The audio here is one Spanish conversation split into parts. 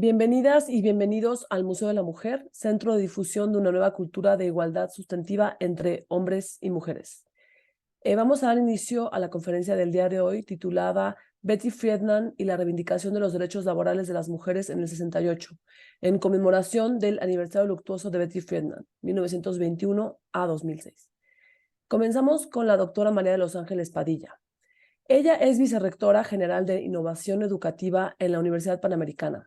Bienvenidas y bienvenidos al Museo de la Mujer, centro de difusión de una nueva cultura de igualdad sustantiva entre hombres y mujeres. Vamos a dar inicio a la conferencia del día de hoy titulada Betty Friedan y la reivindicación de los derechos laborales de las mujeres en el 68, en conmemoración del aniversario luctuoso de Betty Friedan, 1921 a 2006. Comenzamos con la doctora María de los Ángeles Padilla. Ella es vicerrectora general de Innovación Educativa en la Universidad Panamericana,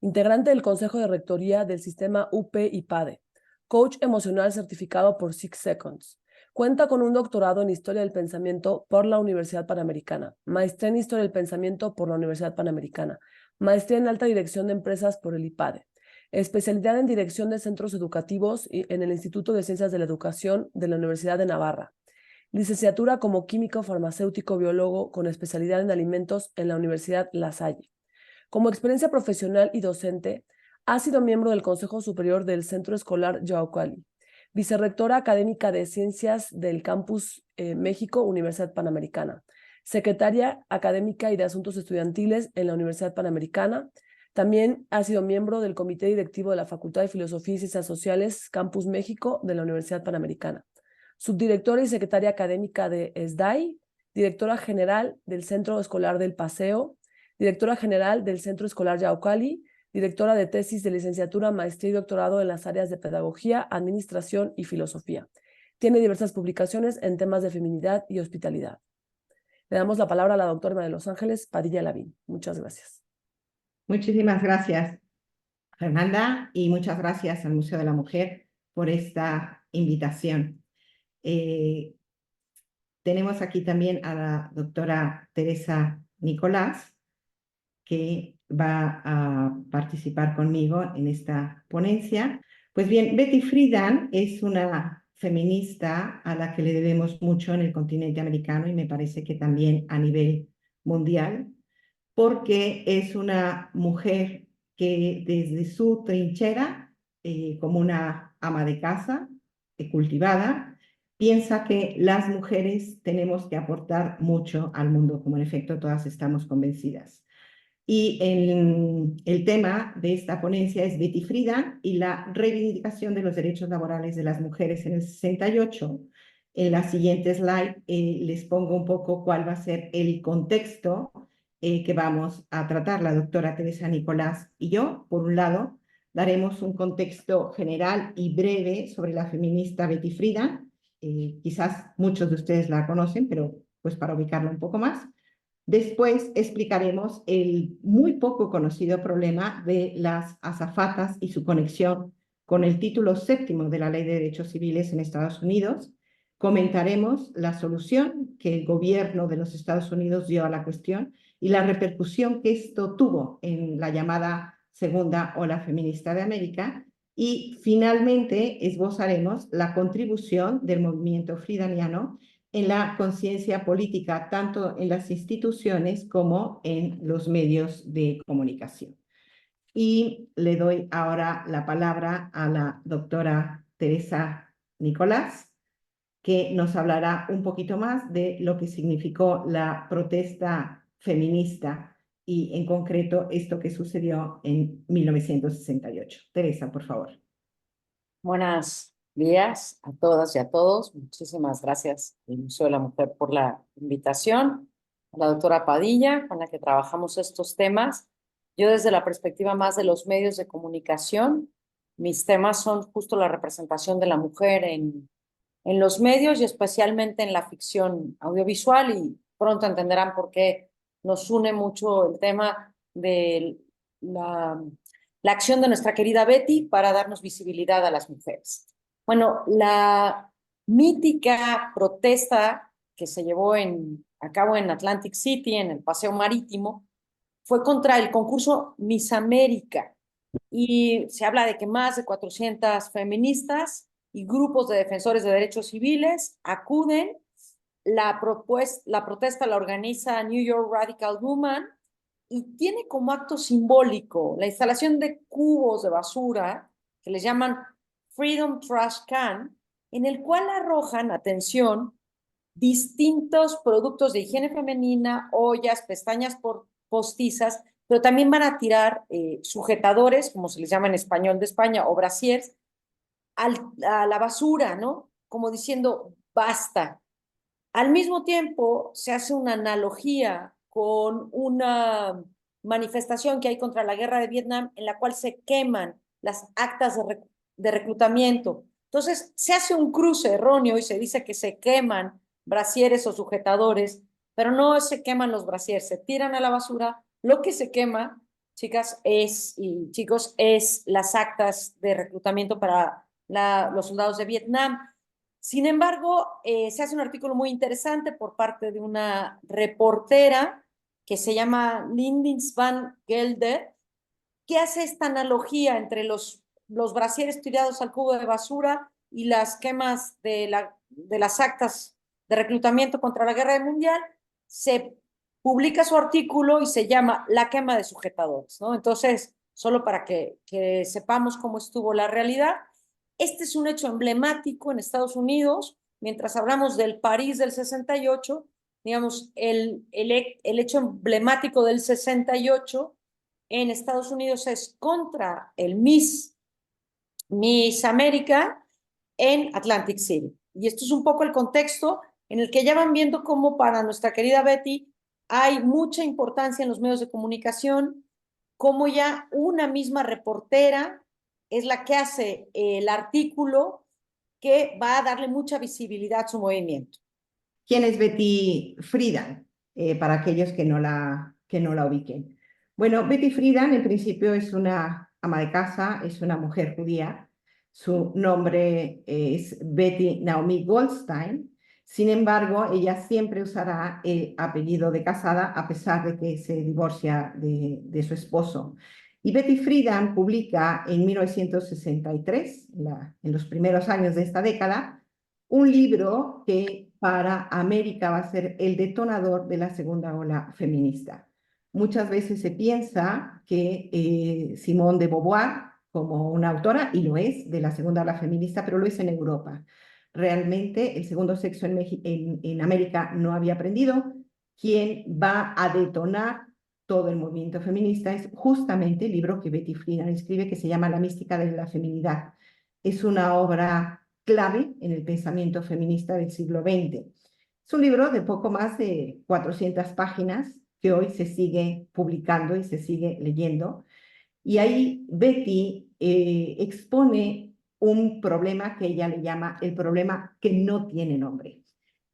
integrante del Consejo de Rectoría del Sistema UP-IPADE, coach emocional certificado por 6 Seconds. Cuenta con un doctorado en Historia del Pensamiento por la Universidad Panamericana, maestría en Historia del Pensamiento por la Universidad Panamericana, maestría en Alta Dirección de Empresas por el IPADE, especialidad en Dirección de Centros Educativos en el Instituto de Ciencias de la Educación de la Universidad de Navarra, licenciatura como químico farmacéutico biólogo con especialidad en alimentos en la Universidad La Salle. Como experiencia profesional y docente, ha sido miembro del Consejo Superior del Centro Escolar Yaucali, vicerrectora académica de Ciencias del Campus México, Universidad Panamericana, secretaria académica y de Asuntos Estudiantiles en la Universidad Panamericana. También ha sido miembro del Comité Directivo de la Facultad de Filosofía y Ciencias Sociales, Campus México, de la Universidad Panamericana. Subdirectora y secretaria académica de SDAI, directora general del Centro Escolar del Paseo, directora general del Centro Escolar Yaucali, directora de tesis de licenciatura, maestría y doctorado en las áreas de pedagogía, administración y filosofía. Tiene diversas publicaciones en temas de feminidad y hospitalidad. Le damos la palabra a la doctora María de los Ángeles Padilla Lavín. Muchas gracias. Muchísimas gracias, Fernanda, y muchas gracias al Museo de la Mujer por esta invitación. Tenemos aquí también a la doctora Teresa Nicolás, que va a participar conmigo en esta ponencia. Pues bien, Betty Friedan es una feminista a la que le debemos mucho en el continente americano y me parece que también a nivel mundial, porque es una mujer que desde su trinchera, como una ama de casa, cultivada, piensa que las mujeres tenemos que aportar mucho al mundo, como en efecto todas estamos convencidas. Y el tema de esta ponencia es Betty Friedan y la reivindicación de los derechos laborales de las mujeres en el 68. En la siguiente slide les pongo un poco cuál va a ser el contexto que vamos a tratar la doctora Teresa Nicolás y yo. Por un lado, daremos un contexto general y breve sobre la feminista Betty Friedan. Quizás muchos de ustedes la conocen, pero pues para ubicarla un poco más. Después explicaremos el muy poco conocido problema de las azafatas y su conexión con el título 7º de la Ley de Derechos Civiles en Estados Unidos. Comentaremos la solución que el gobierno de los Estados Unidos dio a la cuestión y la repercusión que esto tuvo en la llamada segunda ola feminista de América. Y finalmente esbozaremos la contribución del movimiento friedaniano en la conciencia política, tanto en las instituciones como en los medios de comunicación. Y le doy ahora la palabra a la doctora Teresa Nicolás, que nos hablará un poquito más de lo que significó la protesta feminista y en concreto esto que sucedió en 1968. Teresa, por favor. Buenos días a todas y a todos. Muchísimas gracias al Museo de la Mujer por la invitación. A la doctora Padilla, con la que trabajamos estos temas. Yo desde la perspectiva más de los medios de comunicación, mis temas son justo la representación de la mujer en los medios y especialmente en la ficción audiovisual, y pronto entenderán por qué nos une mucho el tema de la acción de nuestra querida Betty para darnos visibilidad a las mujeres. Bueno, la mítica protesta que se llevó a cabo en Atlantic City, en el Paseo Marítimo, fue contra el concurso Miss América, y se habla de que más de 400 feministas y grupos de defensores de derechos civiles acuden. La protesta la organiza New York Radical Woman y tiene como acto simbólico la instalación de cubos de basura que les llaman Freedom Trash Can, en el cual arrojan, atención, distintos productos de higiene femenina, ollas, pestañas postizas, pero también van a tirar sujetadores, como se les llama en español de España, o brasiers, a la basura, ¿no? Como diciendo, basta. Al mismo tiempo, se hace una analogía con una manifestación que hay contra la guerra de Vietnam en la cual se queman las actas de reclutamiento. Entonces, se hace un cruce erróneo y se dice que se queman brasieres o sujetadores, pero no se queman los brasieres, se tiran a la basura. Lo que se quema, chicas y chicos, es las actas de reclutamiento para los soldados de Vietnam. Sin embargo, se hace un artículo muy interesante por parte de una reportera que se llama Lindis van Gelder, que hace esta analogía entre los brasieres tirados al cubo de basura y las quemas de las actas de reclutamiento contra la guerra mundial. Se publica su artículo y se llama La quema de sujetadores, ¿no? Entonces, solo para que sepamos cómo estuvo la realidad. Este es un hecho emblemático en Estados Unidos. Mientras hablamos del París del 68, digamos, el hecho emblemático del 68 en Estados Unidos es contra el Miss América en Atlantic City. Y esto es un poco el contexto en el que ya van viendo cómo para nuestra querida Betty hay mucha importancia en los medios de comunicación, cómo ya una misma reportera es la que hace el artículo que va a darle mucha visibilidad a su movimiento. ¿Quién es Betty Friedan? Para aquellos que no la ubiquen. Bueno, Betty Friedan en principio es una ama de casa, es una mujer judía. Su nombre es Betty Naomi Goldstein. Sin embargo, ella siempre usará el apellido de casada a pesar de que se divorcia de su esposo. Y Betty Friedan publica en 1963, en los primeros años de esta década, un libro que para América va a ser el detonador de la segunda ola feminista. Muchas veces se piensa que Simone de Beauvoir, como una autora, y lo es, de la segunda ola feminista, pero lo es en Europa. Realmente el segundo sexo en América no había aprendido. Quien va a detonar todo el movimiento feminista es justamente el libro que Betty Friedan escribe, que se llama La mística de la feminidad. Es una obra clave en el pensamiento feminista del siglo XX. Es un libro de poco más de 400 páginas que hoy se sigue publicando y se sigue leyendo. Y ahí Betty expone un problema que ella le llama el problema que no tiene nombre.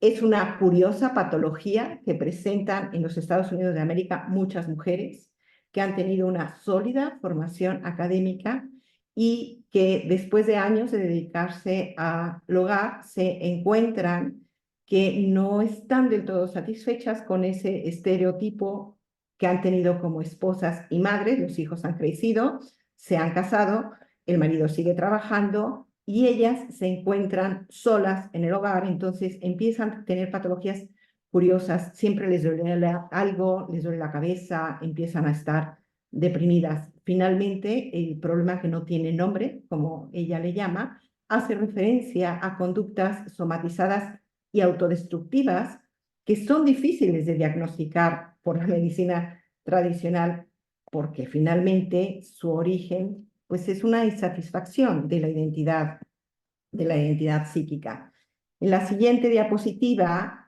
Es una curiosa patología que presentan en los Estados Unidos de América muchas mujeres que han tenido una sólida formación académica y que después de años de dedicarse al hogar se encuentran que no están del todo satisfechas con ese estereotipo que han tenido como esposas y madres. Los hijos han crecido, se han casado, el marido sigue trabajando y ellas se encuentran solas en el hogar, entonces empiezan a tener patologías curiosas, siempre les duele algo, les duele la cabeza, empiezan a estar deprimidas. Finalmente, el problema que no tiene nombre, como ella le llama, hace referencia a conductas somatizadas y autodestructivas que son difíciles de diagnosticar por la medicina tradicional, porque finalmente su origen pues es una insatisfacción de la identidad psíquica. En la siguiente diapositiva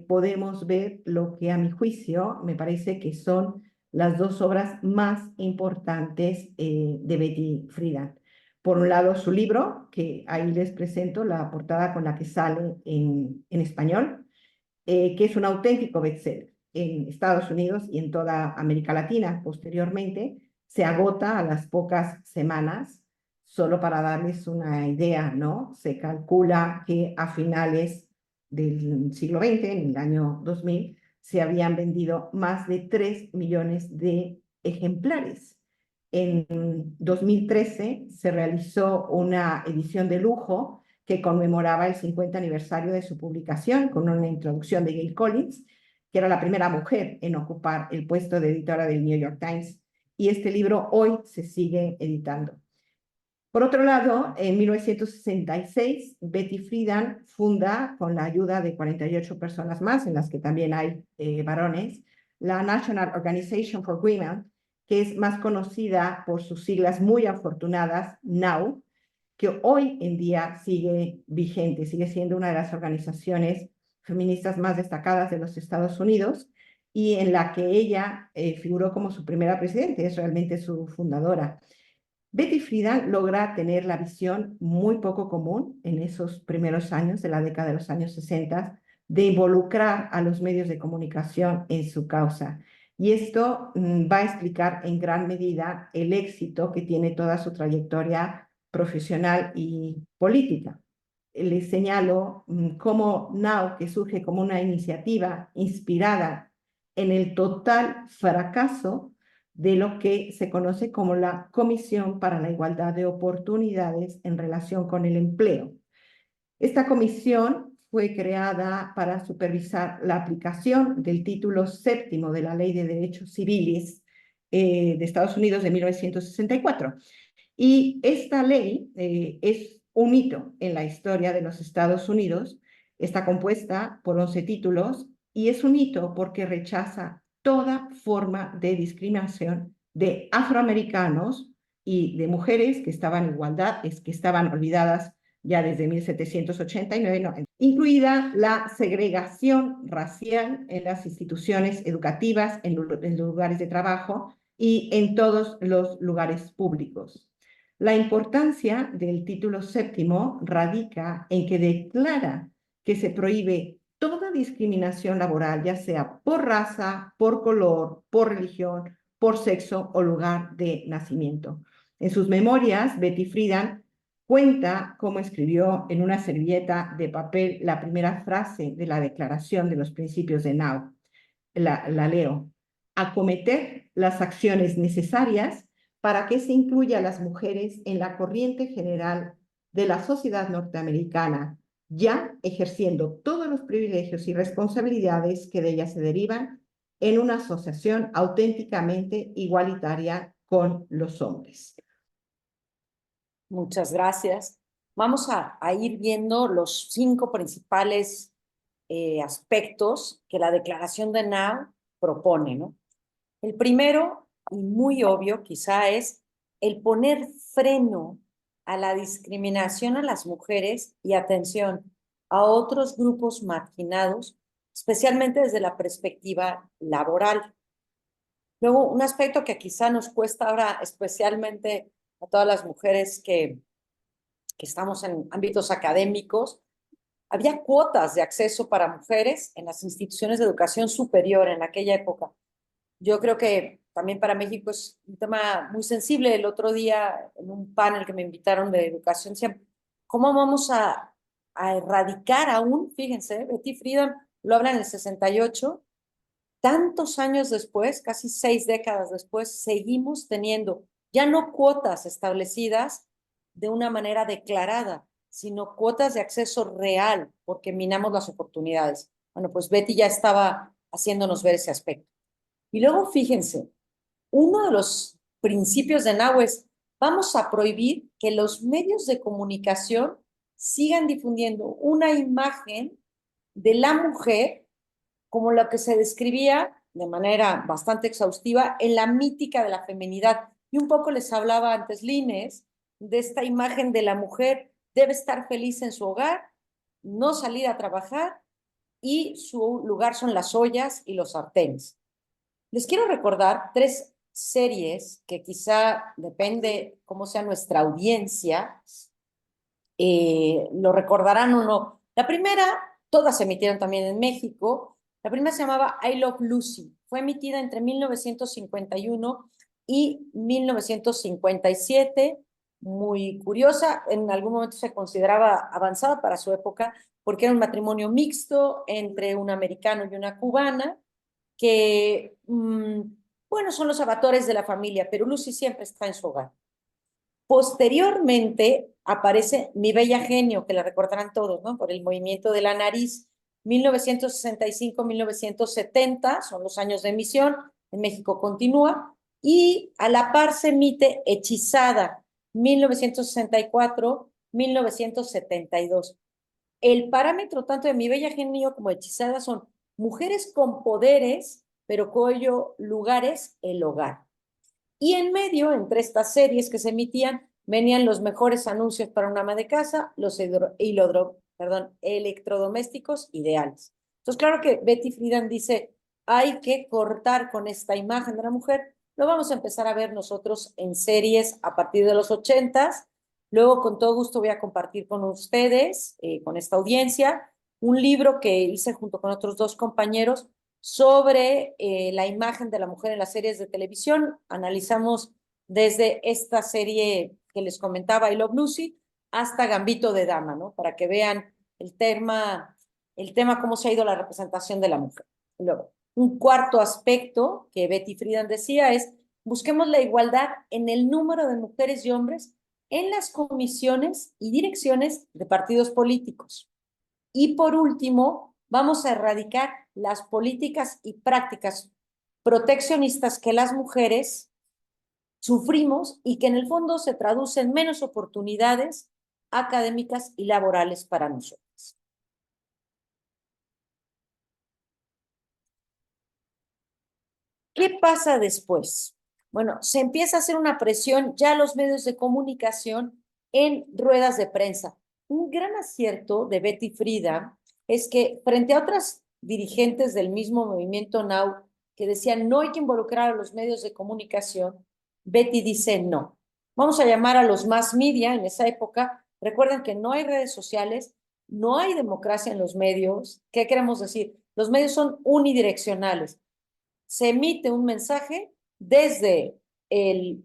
podemos ver lo que a mi juicio me parece que son las dos obras más importantes de Betty Friedan. Por un lado, su libro, que ahí les presento la portada con la que sale en español, que es un auténtico bestseller en Estados Unidos y en toda América Latina. Posteriormente, se agota a las pocas semanas. Solo para darles una idea, ¿no? Se calcula que a finales del siglo XX, en el año 2000, se habían vendido más de 3 millones de ejemplares. En 2013 se realizó una edición de lujo que conmemoraba el 50 aniversario de su publicación, con una introducción de Gail Collins, que era la primera mujer en ocupar el puesto de editora del New York Times, y este libro hoy se sigue editando. Por otro lado, en 1966, Betty Friedan funda, con la ayuda de 48 personas más, en las que también hay varones, la National Organization for Women, que es más conocida por sus siglas muy afortunadas, NOW, que hoy en día sigue vigente, sigue siendo una de las organizaciones feministas más destacadas de los Estados Unidos y en la que ella figuró como su primera presidenta, es realmente su fundadora. Betty Friedan logra tener la visión muy poco común en esos primeros años de la década de los años 60 de involucrar a los medios de comunicación en su causa. Y esto va a explicar en gran medida el éxito que tiene toda su trayectoria profesional y política. Les señalo cómo NOW, que surge como una iniciativa inspirada en el total fracaso de lo que se conoce como la Comisión para la Igualdad de Oportunidades en relación con el empleo. Esta comisión fue creada para supervisar la aplicación del título séptimo de la Ley de Derechos Civiles de Estados Unidos de 1964. Y esta ley es un hito en la historia de los Estados Unidos. Está compuesta por 11 títulos y es un hito porque rechaza toda forma de discriminación de afroamericanos y de mujeres que estaban en igualdad, que estaban olvidadas ya desde 1789, no, incluida la segregación racial en las instituciones educativas, en los lugares de trabajo y en todos los lugares públicos. La importancia del título séptimo radica en que declara que se prohíbe toda discriminación laboral, ya sea por raza, por color, por religión, por sexo o lugar de nacimiento. En sus memorias, Betty Friedan cuenta cómo escribió en una servilleta de papel la primera frase de la Declaración de los Principios de NOW. La leo. Acometer las acciones necesarias para que se incluya a las mujeres en la corriente general de la sociedad norteamericana, ya ejerciendo todos los privilegios y responsabilidades que de ellas se derivan en una asociación auténticamente igualitaria con los hombres. Muchas gracias. Vamos a ir viendo los 5 principales aspectos que la Declaración de NOW propone, ¿no? El primero, y muy obvio quizá, es el poner freno a la discriminación a las mujeres y atención a otros grupos marginados, especialmente desde la perspectiva laboral. Luego, un aspecto que quizá nos cuesta ahora, especialmente a todas las mujeres que estamos en ámbitos académicos, había cuotas de acceso para mujeres en las instituciones de educación superior en aquella época. Yo creo que también para México es un tema muy sensible. El otro día, en un panel que me invitaron de educación, decían, ¿cómo vamos a erradicar aún? Fíjense, Betty Friedan lo habla en el 68, tantos años después, casi 6 décadas después, seguimos teniendo ya no cuotas establecidas de una manera declarada, sino cuotas de acceso real, porque minamos las oportunidades. Bueno, pues Betty ya estaba haciéndonos ver ese aspecto. Y luego, fíjense, uno de los principios de NOW es, vamos a prohibir que los medios de comunicación sigan difundiendo una imagen de la mujer como lo que se describía de manera bastante exhaustiva en la mítica de la feminidad. Y un poco les hablaba antes Lines de esta imagen de la mujer debe estar feliz en su hogar, no salir a trabajar y su lugar son las ollas y los sartenes. Les quiero recordar 3 series que quizá depende cómo sea nuestra audiencia, lo recordarán o no. La primera, todas se emitieron también en México. La primera se llamaba I Love Lucy. Fue emitida entre 1951 y 1957. Muy curiosa. En algún momento se consideraba avanzada para su época porque era un matrimonio mixto entre un americano y una cubana que, bueno, son los avatores de la familia, pero Lucy siempre está en su hogar. Posteriormente aparece Mi Bella Genio, que la recordarán todos, ¿no? Por el movimiento de la nariz. 1965-1970 son los años de emisión. En México continúa. Y a la par se emite Hechizada, 1964-1972. El parámetro tanto de Mi Bella Genio como Hechizada son mujeres con poderes, pero cuyo lugar es el hogar. Y en medio, entre estas series que se emitían, venían los mejores anuncios para una ama de casa, los electrodomésticos ideales. Entonces, claro que Betty Friedan dice, hay que cortar con esta imagen de la mujer. Lo vamos a empezar a ver nosotros en series a partir de los 80s. Luego, con todo gusto, voy a compartir con ustedes, con esta audiencia, un libro que hice junto con otros dos compañeros sobre la imagen de la mujer en las series de televisión. Analizamos desde esta serie que les comentaba, I Love Lucy, hasta Gambito de Dama, ¿no? Para que vean el tema cómo se ha ido la representación de la mujer. Luego, un cuarto aspecto que Betty Friedan decía es, busquemos la igualdad en el número de mujeres y hombres en las comisiones y direcciones de partidos políticos. Y por último, vamos a erradicar las políticas y prácticas proteccionistas que las mujeres sufrimos y que en el fondo se traducen en menos oportunidades académicas y laborales para nosotros. ¿Qué pasa después? Bueno, se empieza a hacer una presión ya a los medios de comunicación en ruedas de prensa. Un gran acierto de Betty Friedan es que frente a otras dirigentes del mismo movimiento Now que decían no hay que involucrar a los medios de comunicación, Betty dice no. Vamos a llamar a los mass media en esa época. Recuerden que no hay redes sociales, no hay democracia en los medios. ¿Qué queremos decir? Los medios son unidireccionales. Se emite un mensaje desde el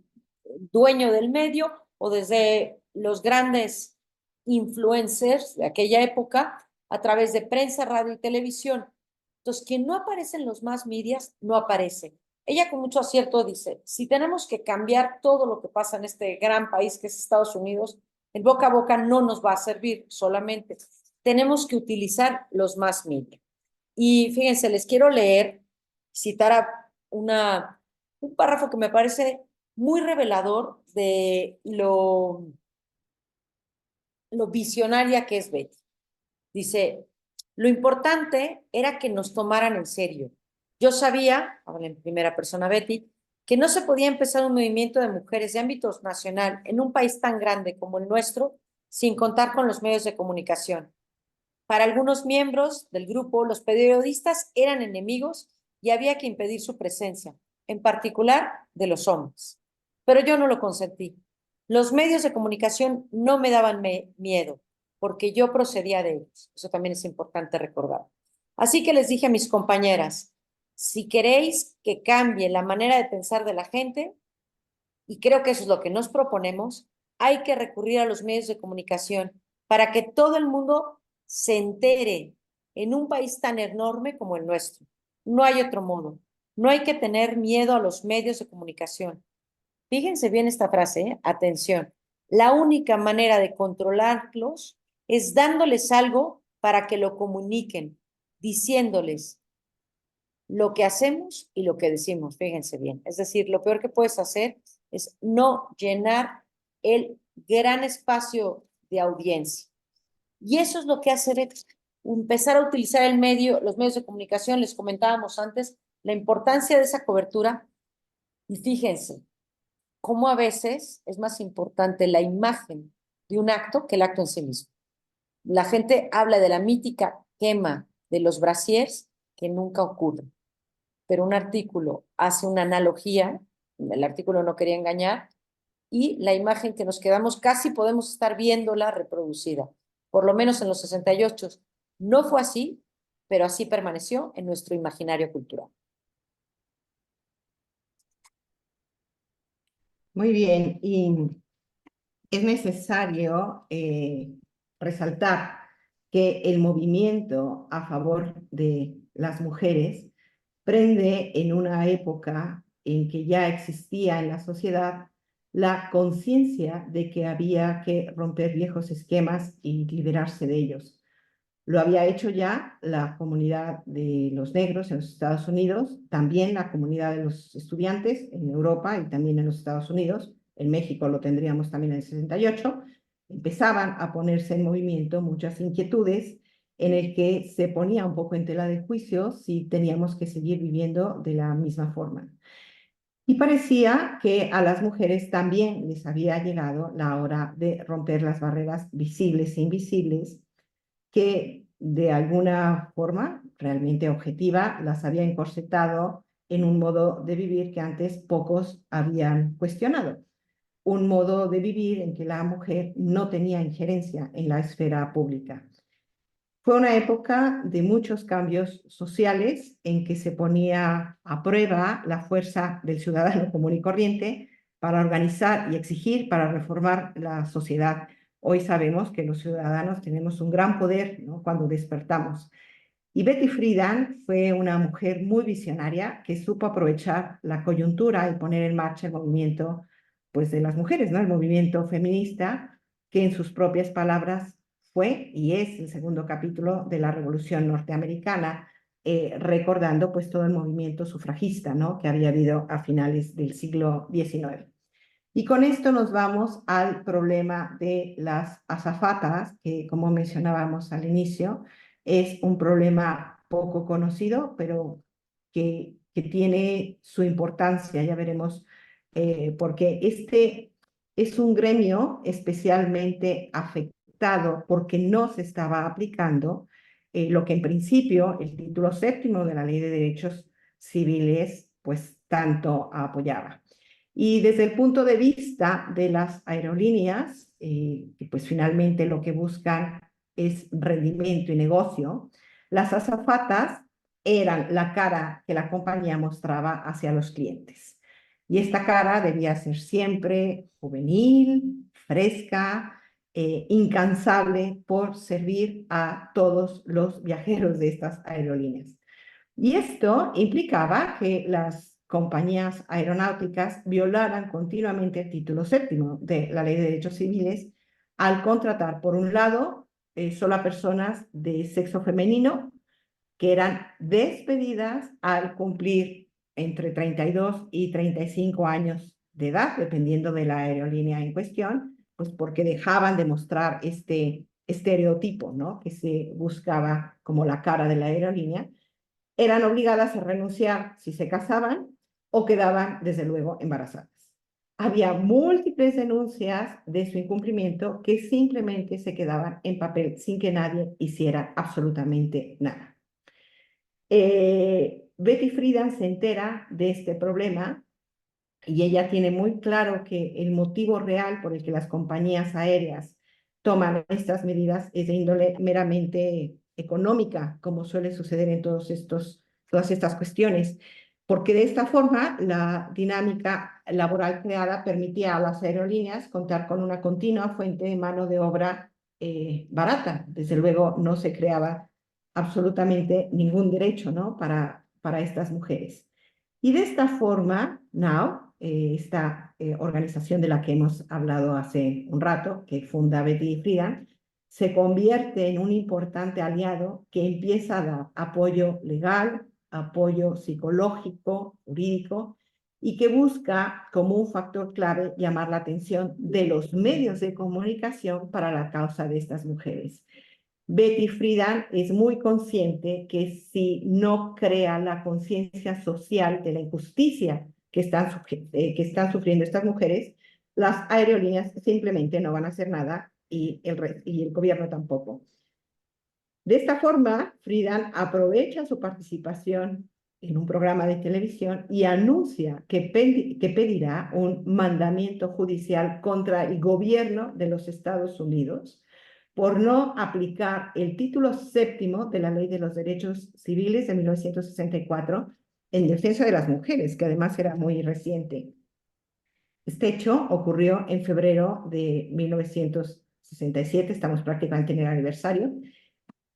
dueño del medio o desde los grandes influencers de aquella época a través de prensa, radio y televisión. Entonces, quien no aparece en los más medias, no aparece. Ella con mucho acierto dice, si tenemos que cambiar todo lo que pasa en este gran país que es Estados Unidos, el boca a boca no nos va a servir solamente. Tenemos que utilizar los más media. Y fíjense, les quiero leer, citar a un párrafo que me parece muy revelador de lo visionaria que es Betty. Dice, lo importante era que nos tomaran en serio. Yo sabía, habla en primera persona Betty, que no se podía empezar un movimiento de mujeres de ámbito nacional en un país tan grande como el nuestro sin contar con los medios de comunicación. Para algunos miembros del grupo, los periodistas eran enemigos y había que impedir su presencia, en particular de los hombres. Pero yo no lo consentí. Los medios de comunicación no me daban miedo, porque yo procedía de ellos. Eso también es importante recordar. Así que les dije a mis compañeras, si queréis que cambie la manera de pensar de la gente, y creo que eso es lo que nos proponemos, hay que recurrir a los medios de comunicación para que todo el mundo se entere en un país tan enorme como el nuestro. No hay otro modo. No hay que tener miedo a los medios de comunicación. Fíjense bien esta frase, ¿eh? Atención. La única manera de controlarlos es dándoles algo para que lo comuniquen, diciéndoles lo que hacemos y lo que decimos. Fíjense bien. Es decir, lo peor que puedes hacer es no llenar el gran espacio de audiencia. Y eso es lo que hace empezar a utilizar los medios de comunicación. Les comentábamos antes la importancia de esa cobertura. Y fíjense, cómo a veces es más importante la imagen de un acto que el acto en sí mismo. La gente habla de la mítica quema de los brasiers que nunca ocurre, pero un artículo hace una analogía, el artículo no quería engañar, y la imagen que nos quedamos casi podemos estar viéndola reproducida, por lo menos en los 68. No fue así, pero así permaneció en nuestro imaginario cultural. Muy bien, y es necesario resaltar que el movimiento a favor de las mujeres prende en una época en que ya existía en la sociedad la conciencia de que había que romper viejos esquemas y liberarse de ellos. Lo había hecho ya la comunidad de los negros en los Estados Unidos, también la comunidad de los estudiantes en Europa y también en los Estados Unidos. En México lo tendríamos también en el 68. Empezaban a ponerse en movimiento muchas inquietudes en el que se ponía un poco en tela de juicio si teníamos que seguir viviendo de la misma forma. Y parecía que a las mujeres también les había llegado la hora de romper las barreras visibles e invisibles que de alguna forma realmente objetiva las había encorsetado en un modo de vivir que antes pocos habían cuestionado. Un modo de vivir en que la mujer no tenía injerencia en la esfera pública. Fue una época de muchos cambios sociales en que se ponía a prueba la fuerza del ciudadano común y corriente para organizar y exigir, para reformar la sociedad. Hoy sabemos que los ciudadanos tenemos un gran poder, ¿no?, cuando despertamos. Y Betty Friedan fue una mujer muy visionaria que supo aprovechar la coyuntura y poner en marcha el movimiento, pues, de las mujeres, ¿no? El movimiento feminista, que en sus propias palabras fue y es el segundo capítulo de la Revolución Norteamericana, recordando pues todo el movimiento sufragista, ¿no?, que había habido a finales del siglo XIX. Y con esto nos vamos al problema de las azafatas, que como mencionábamos al inicio, es un problema poco conocido, pero que tiene su importancia, ya veremos, porque este es un gremio especialmente afectado porque no se estaba aplicando lo que en principio el título séptimo de la Ley de Derechos Civiles pues tanto apoyaba. Y desde el punto de vista de las aerolíneas, que pues finalmente lo que buscan es rendimiento y negocio, las azafatas eran la cara que la compañía mostraba hacia los clientes. Y esta cara debía ser siempre juvenil, fresca, incansable por servir a todos los viajeros de estas aerolíneas. Y esto implicaba que las compañías aeronáuticas violaran continuamente el título séptimo de la Ley de Derechos Civiles al contratar, por un lado, solo a personas de sexo femenino que eran despedidas al cumplir entre 32 y 35 años de edad, dependiendo de la aerolínea en cuestión, pues porque dejaban de mostrar este estereotipo, ¿no?, que se buscaba como la cara de la aerolínea. Eran obligadas a renunciar si se casaban o quedaban, desde luego, embarazadas. Había múltiples denuncias de su incumplimiento que simplemente se quedaban en papel sin que nadie hiciera absolutamente nada. Betty Friedan se entera de este problema y ella tiene muy claro que el motivo real por el que las compañías aéreas toman estas medidas es de índole meramente económica, como suele suceder en todas estas cuestiones, porque de esta forma la dinámica laboral creada permitía a las aerolíneas contar con una continua fuente de mano de obra barata. Desde luego no se creaba absolutamente ningún derecho, ¿no?, para estas mujeres. Y de esta forma, NOW, esta organización de la que hemos hablado hace un rato, que funda Betty Friedan, se convierte en un importante aliado que empieza a dar apoyo legal, apoyo psicológico, jurídico, y que busca como un factor clave llamar la atención de los medios de comunicación para la causa de estas mujeres. Betty Friedan es muy consciente que si no crea la conciencia social de la injusticia que están sufriendo estas mujeres, las aerolíneas simplemente no van a hacer nada y el gobierno tampoco. De esta forma, Friedan aprovecha su participación en un programa de televisión y anuncia que pedirá un mandamiento judicial contra el gobierno de los Estados Unidos por no aplicar el título séptimo de la Ley de los Derechos Civiles de 1964 en defensa de las mujeres, que además era muy reciente. Este hecho ocurrió en febrero de 1967, estamos prácticamente en el aniversario,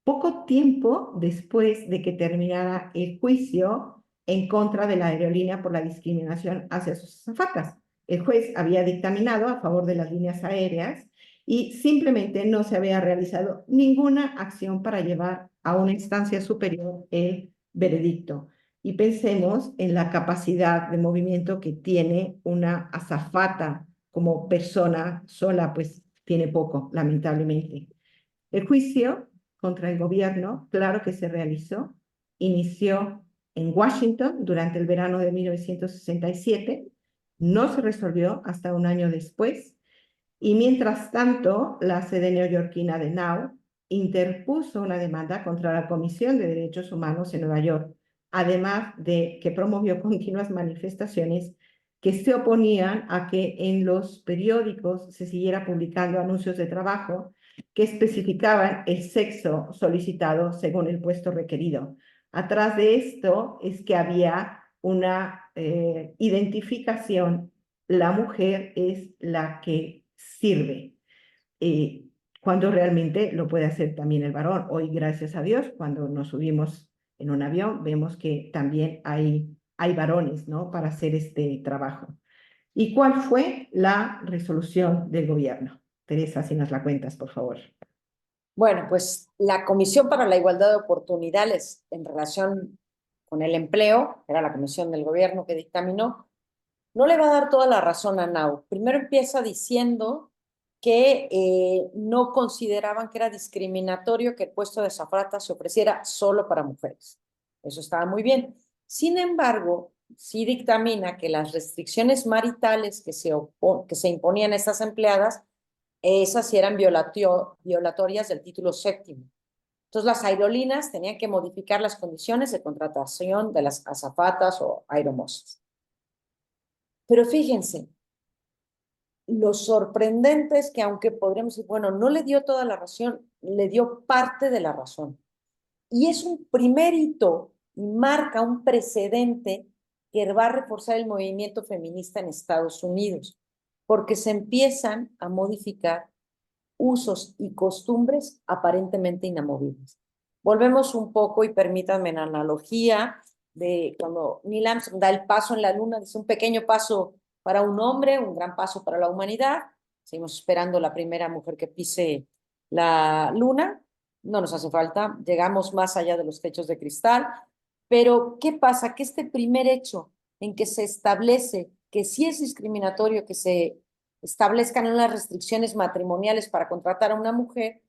poco tiempo después de que terminara el juicio en contra de la aerolínea por la discriminación hacia sus azafatas. El juez había dictaminado a favor de las líneas aéreas y simplemente no se había realizado ninguna acción para llevar a una instancia superior el veredicto. Y pensemos en la capacidad de movimiento que tiene una azafata como persona sola, pues tiene poco, lamentablemente. El juicio contra el gobierno, claro que se realizó, inició en Washington durante el verano de 1967. No se resolvió hasta un año después. Y mientras tanto, la sede neoyorquina de NOW interpuso una demanda contra la Comisión de Derechos Humanos en Nueva York, además de que promovió continuas manifestaciones que se oponían a que en los periódicos se siguiera publicando anuncios de trabajo que especificaban el sexo solicitado según el puesto requerido. Atrás de esto es que había una identificación: la mujer es la que sirve, cuando realmente lo puede hacer también el varón. Hoy, gracias a Dios, cuando nos subimos en un avión, vemos que también hay varones, ¿no?, para hacer este trabajo. ¿Y cuál fue la resolución del gobierno? Teresa, si nos la cuentas, por favor. Bueno, pues la Comisión para la Igualdad de Oportunidades en relación con el empleo, que era la comisión del gobierno que dictaminó, no le va a dar toda la razón a NOW. Primero empieza diciendo que no consideraban que era discriminatorio que el puesto de azafata se ofreciera solo para mujeres. Eso estaba muy bien. Sin embargo, sí dictamina que las restricciones maritales que se imponían a estas empleadas, esas sí eran violatorias del título séptimo. Entonces, las aerolíneas tenían que modificar las condiciones de contratación de las azafatas o aeromosas. Pero fíjense, lo sorprendente es que aunque podríamos decir, bueno, no le dio toda la razón, le dio parte de la razón. Y es un primer hito y marca un precedente que va a reforzar el movimiento feminista en Estados Unidos, porque se empiezan a modificar usos y costumbres aparentemente inamovibles. Volvemos un poco y permítanme la analogía de cuando Neil Armstrong da el paso en la luna, dice un pequeño paso para un hombre, un gran paso para la humanidad. Seguimos esperando la primera mujer que pise la luna. No nos hace falta, llegamos más allá de los techos de cristal. Pero, ¿qué pasa? Que este primer hecho en que se establece que sí es discriminatorio que se establezcan unas restricciones matrimoniales para contratar a una mujer,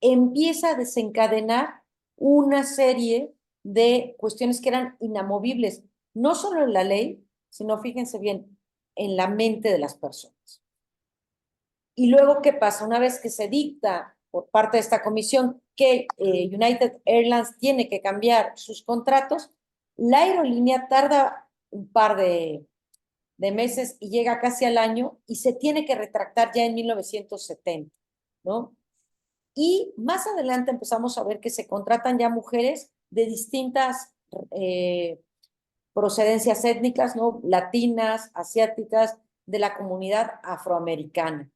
empieza a desencadenar una serie de cuestiones que eran inamovibles, no solo en la ley, sino, fíjense bien, en la mente de las personas. Y luego, ¿qué pasa? Una vez que se dicta por parte de esta comisión que United Airlines tiene que cambiar sus contratos, la aerolínea tarda un par de meses y llega casi al año y se tiene que retractar ya en 1970, ¿no? Y más adelante empezamos a ver que se contratan ya mujeres de distintas procedencias étnicas, ¿no? Latinas, asiáticas, de la comunidad afroamericana.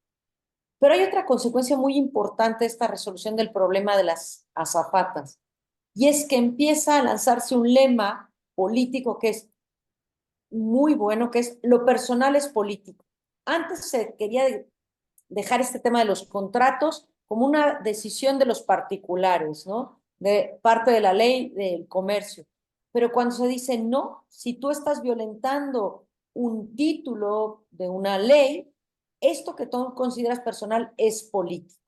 Pero hay otra consecuencia muy importante de esta resolución del problema de las azafatas, y es que empieza a lanzarse un lema político que es muy bueno, que es lo personal es político. Antes se quería dejar este tema de los contratos como una decisión de los particulares, ¿no? De parte de la ley del comercio. Pero cuando se dice no, si tú estás violentando un título de una ley, esto que tú consideras personal es político.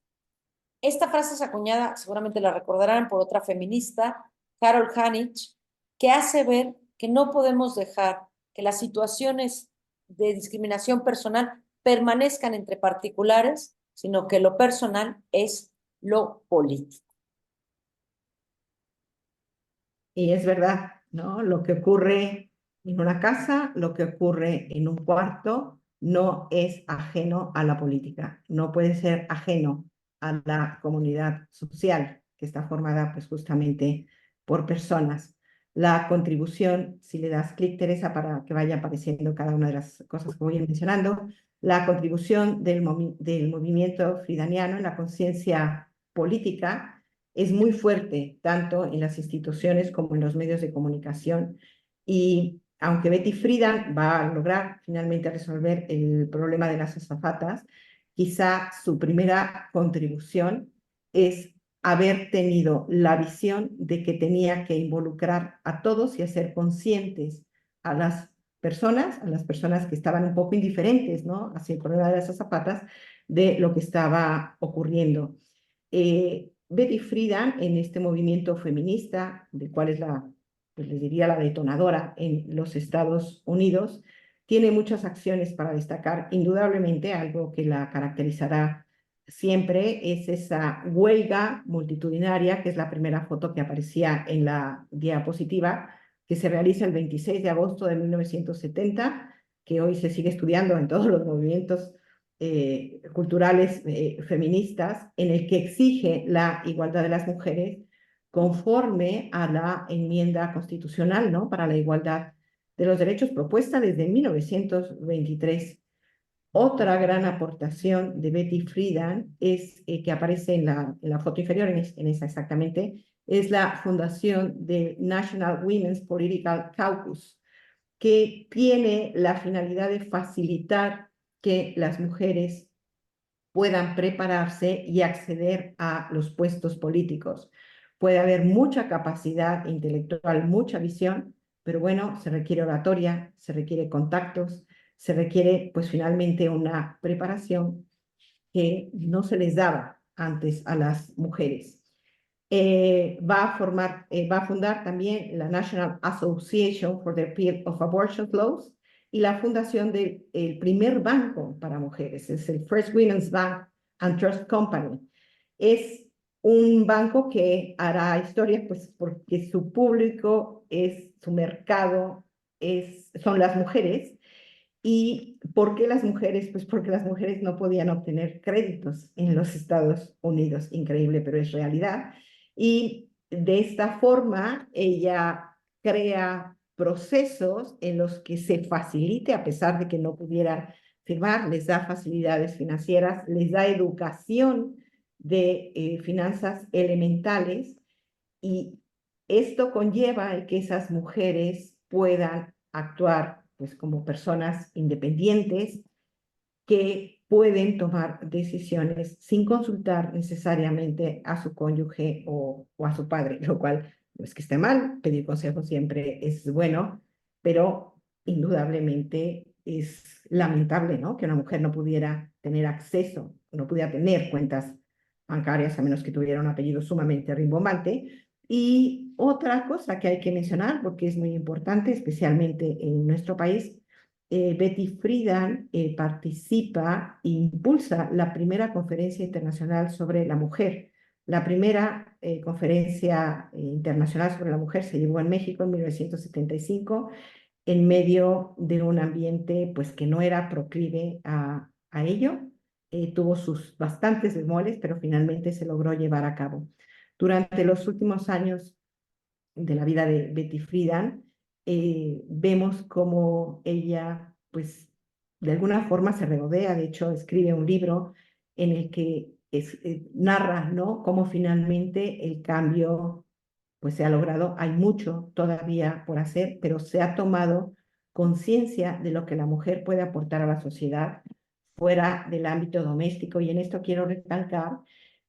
Esta frase es acuñada, seguramente la recordarán, por otra feminista, Carol Hanich, que hace ver que no podemos dejar que las situaciones de discriminación personal permanezcan entre particulares, sino que lo personal es lo político. Y es verdad, ¿no? Lo que ocurre en una casa, lo que ocurre en un cuarto, no es ajeno a la política, no puede ser ajeno a la comunidad social que está formada pues justamente por personas. La contribución, si le das clic, Teresa, para que vaya apareciendo cada una de las cosas que voy mencionando, la contribución del movimiento fridaniano en la conciencia política es muy fuerte, tanto en las instituciones como en los medios de comunicación. Y aunque Betty Friedan va a lograr finalmente resolver el problema de las azafatas, quizá su primera contribución es haber tenido la visión de que tenía que involucrar a todos y hacer conscientes a las personas que estaban un poco indiferentes, ¿no?, hacia el problema de las azafatas, de lo que estaba ocurriendo. Betty Friedan, en este movimiento feminista, del cual es la pues les diría la detonadora en los Estados Unidos, tiene muchas acciones para destacar. Indudablemente, algo que la caracterizará siempre es esa huelga multitudinaria, que es la primera foto que aparecía en la diapositiva, que se realiza el 26 de agosto de 1970, que hoy se sigue estudiando en todos los movimientos culturales feministas, en el que exige la igualdad de las mujeres conforme a la enmienda constitucional, ¿no?, para la igualdad de los derechos propuesta desde 1923. Otra gran aportación de Betty Friedan es que aparece en la foto inferior, en esa exactamente, es la fundación del National Women's Political Caucus, que tiene la finalidad de facilitar que las mujeres puedan prepararse y acceder a los puestos políticos. Puede haber mucha capacidad intelectual, mucha visión, pero bueno, se requiere oratoria, se requiere contactos, se requiere pues finalmente una preparación que no se les daba antes a las mujeres. Va a fundar también la National Association for the Field of Abortion Laws y la fundación del primer banco para mujeres, es el First Women's Bank and Trust Company. Es un banco que hará historia, pues porque su público su mercado son las mujeres. ¿Y por qué las mujeres? Pues porque las mujeres no podían obtener créditos en los Estados Unidos. Increíble, pero es realidad. Y de esta forma ella crea procesos en los que se facilite, a pesar de que no pudieran firmar, les da facilidades financieras, les da educación de finanzas elementales, y esto conlleva el que esas mujeres puedan actuar pues como personas independientes que pueden tomar decisiones sin consultar necesariamente a su cónyuge o a su padre, lo cual no es que esté mal, pedir consejo siempre es bueno, pero indudablemente es lamentable, ¿no?, que una mujer no pudiera tener acceso, no pudiera tener cuentas bancarias a menos que tuviera un apellido sumamente rimbombante. Y otra cosa que hay que mencionar, porque es muy importante, especialmente en nuestro país, Betty Friedan participa e impulsa la primera conferencia internacional sobre la mujer. La primera conferencia internacional sobre la mujer se llevó en México en 1975, en medio de un ambiente pues que no era proclive a ello. Tuvo sus bastantes bemoles, pero finalmente se logró llevar a cabo. Durante los últimos años de la vida de Betty Friedan, vemos cómo ella, pues, de alguna forma se regodea. De hecho, escribe un libro en el que narra, ¿no?, cómo finalmente el cambio, pues, se ha logrado. Hay mucho todavía por hacer, pero se ha tomado conciencia de lo que la mujer puede aportar a la sociedad fuera del ámbito doméstico. Y en esto quiero recalcar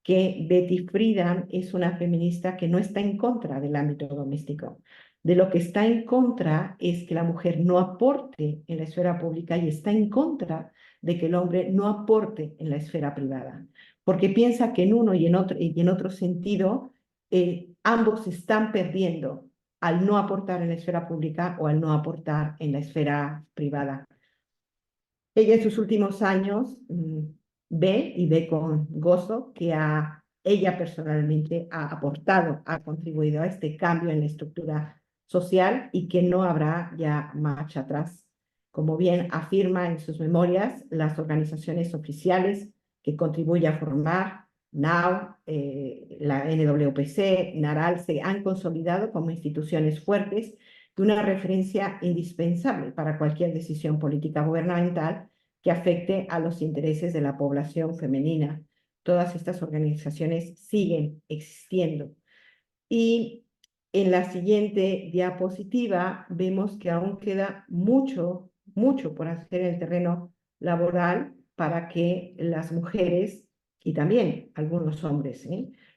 que Betty Friedan es una feminista que no está en contra del ámbito doméstico. De lo que está en contra es que la mujer no aporte en la esfera pública, y está en contra de que el hombre no aporte en la esfera privada, porque piensa que en uno y en otro sentido ambos se están perdiendo al no aportar en la esfera pública o al no aportar en la esfera privada. Ella en sus últimos años ve con gozo que ella personalmente ha aportado, ha contribuido a este cambio en la estructura social y que no habrá ya marcha atrás. Como bien afirma en sus memorias, las organizaciones oficiales que contribuye a formar, NOW, la NWPC, NARAL, se han consolidado como instituciones fuertes de una referencia indispensable para cualquier decisión política gubernamental que afecte a los intereses de la población femenina. Todas estas organizaciones siguen existiendo. Y en la siguiente diapositiva vemos que aún queda mucho por hacer en el terreno laboral para que las mujeres y también algunos hombres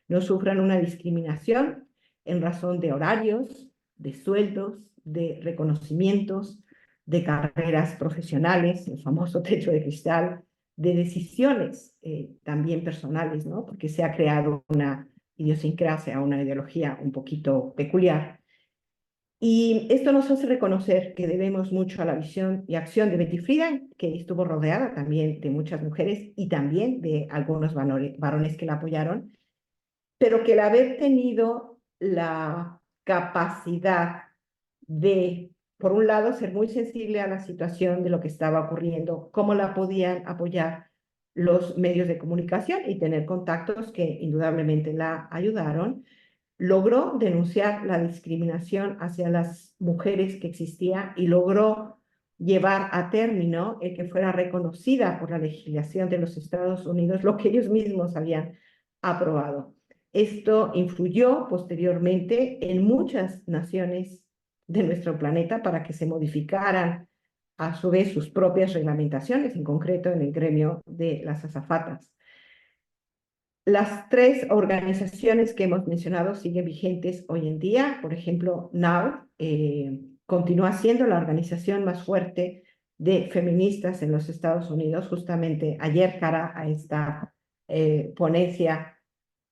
no sufran una discriminación en razón de horarios, de sueldos, de reconocimientos, de carreras profesionales, el famoso techo de cristal, de decisiones también personales, ¿no?, porque se ha creado una idiosincrasia, una ideología un poquito peculiar. Y esto nos hace reconocer que debemos mucho a la visión y acción de Betty Friedan, que estuvo rodeada también de muchas mujeres y también de algunos varones que la apoyaron, pero que el haber tenido la capacidad de, por un lado, ser muy sensible a la situación de lo que estaba ocurriendo, cómo la podían apoyar los medios de comunicación y tener contactos que indudablemente la ayudaron, logró denunciar la discriminación hacia las mujeres que existía y logró llevar a término el que fuera reconocida por la legislación de los Estados Unidos lo que ellos mismos habían aprobado. Esto influyó posteriormente en muchas naciones de nuestro planeta para que se modificaran a su vez sus propias reglamentaciones, en concreto en el gremio de las azafatas. Las tres organizaciones que hemos mencionado siguen vigentes hoy en día. Por ejemplo, NOW continúa siendo la organización más fuerte de feministas en los Estados Unidos. Justamente ayer, cara a esta ponencia,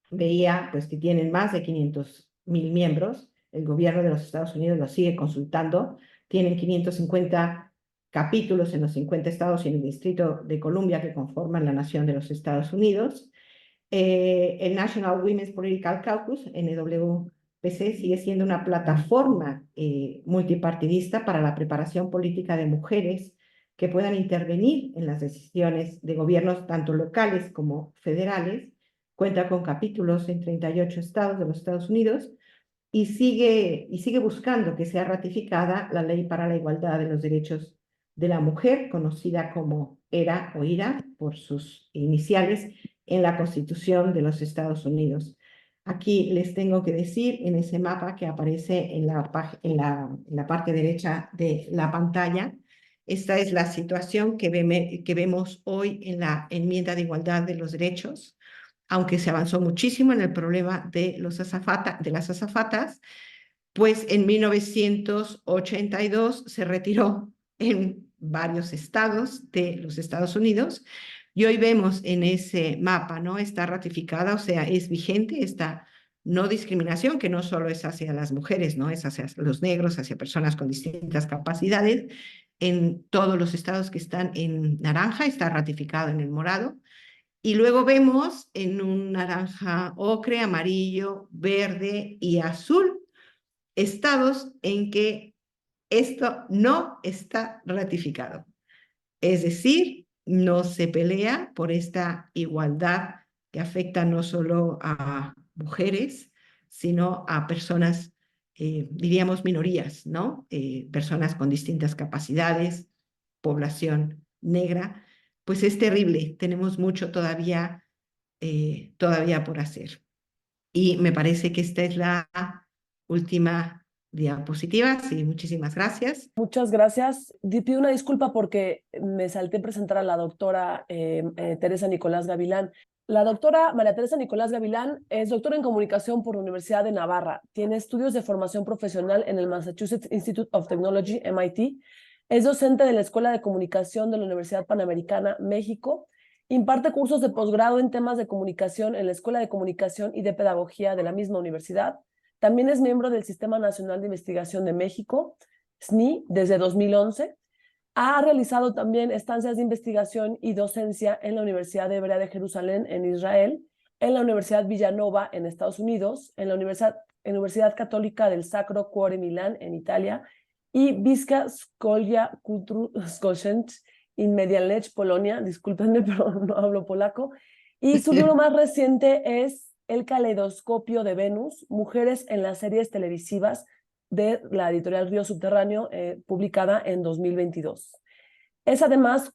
veía pues, que tienen más de 500,000 miembros. El gobierno de los Estados Unidos los sigue consultando. Tienen 550 capítulos en los 50 estados y en el Distrito de Columbia que conforman la nación de los Estados Unidos. El National Women's Political Caucus, NWPC, sigue siendo una plataforma multipartidista para la preparación política de mujeres que puedan intervenir en las decisiones de gobiernos tanto locales como federales. Cuenta con capítulos en 38 estados de los Estados Unidos y sigue buscando que sea ratificada la Ley para la Igualdad de los Derechos de la Mujer, conocida como ERA o IRA por sus iniciales, en la Constitución de los Estados Unidos. Aquí les tengo que decir en ese mapa que aparece en la parte derecha de la pantalla, esta es la situación que vemos hoy en la enmienda de igualdad de los derechos, aunque se avanzó muchísimo en el problema de las azafatas, pues en 1982 se retiró en varios estados de los Estados Unidos. Y hoy vemos en ese mapa, ¿no? Está ratificada, o sea, es vigente esta no discriminación, que no solo es hacia las mujeres, ¿no? Es hacia los negros, hacia personas con distintas capacidades. En todos los estados que están en naranja, está ratificado en el morado. Y luego vemos en un naranja ocre, amarillo, verde y azul, estados en que esto no está ratificado. Es decir, no se pelea por esta igualdad que afecta no solo a mujeres, sino a personas, diríamos minorías, ¿no? Personas con distintas capacidades, población negra. Pues es terrible, tenemos mucho todavía por hacer. Y me parece que esta es la última diapositiva. Sí, muchísimas gracias. Muchas gracias. Pido una disculpa porque me salté presentar a la doctora Teresa Nicolás Gavilán. La doctora María Teresa Nicolás Gavilán es doctora en comunicación por la Universidad de Navarra. Tiene estudios de formación profesional en el Massachusetts Institute of Technology, MIT. Es docente de la Escuela de Comunicación de la Universidad Panamericana, México. Imparte cursos de posgrado en temas de comunicación en la Escuela de Comunicación y de Pedagogía de la misma universidad. También es miembro del Sistema Nacional de Investigación de México, SNI, desde 2011. Ha realizado también estancias de investigación y docencia en la Universidad Hebrea de Jerusalén, en Israel, en la Universidad Villanova, en Estados Unidos, en la Universidad Católica del Sacro Cuore Milán, en Italia, y Wisła Szkoła Kultury in Medialnej, Polonia. Discúlpenme, pero no hablo polaco. Y su libro más reciente es El caleidoscopio de Venus, Mujeres en las series televisivas, de la editorial Río Subterráneo, publicada en 2022. Además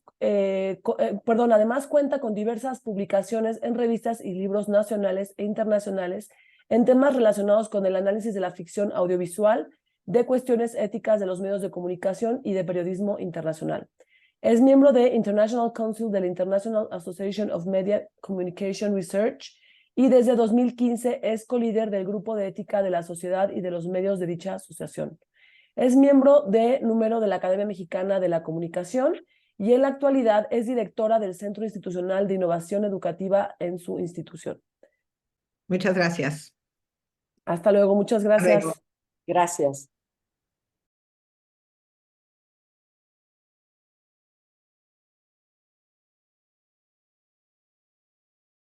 cuenta con diversas publicaciones en revistas y libros nacionales e internacionales en temas relacionados con el análisis de la ficción audiovisual, de cuestiones éticas de los medios de comunicación y de periodismo internacional. Es miembro de International Council de la International Association of Media Communication Research y desde 2015 es colíder del Grupo de Ética de la Sociedad y de los Medios de dicha asociación. Es miembro de número de la Academia Mexicana de la Comunicación y en la actualidad es directora del Centro Institucional de Innovación Educativa en su institución. Muchas gracias. Hasta luego, muchas Hasta gracias. luego. Gracias.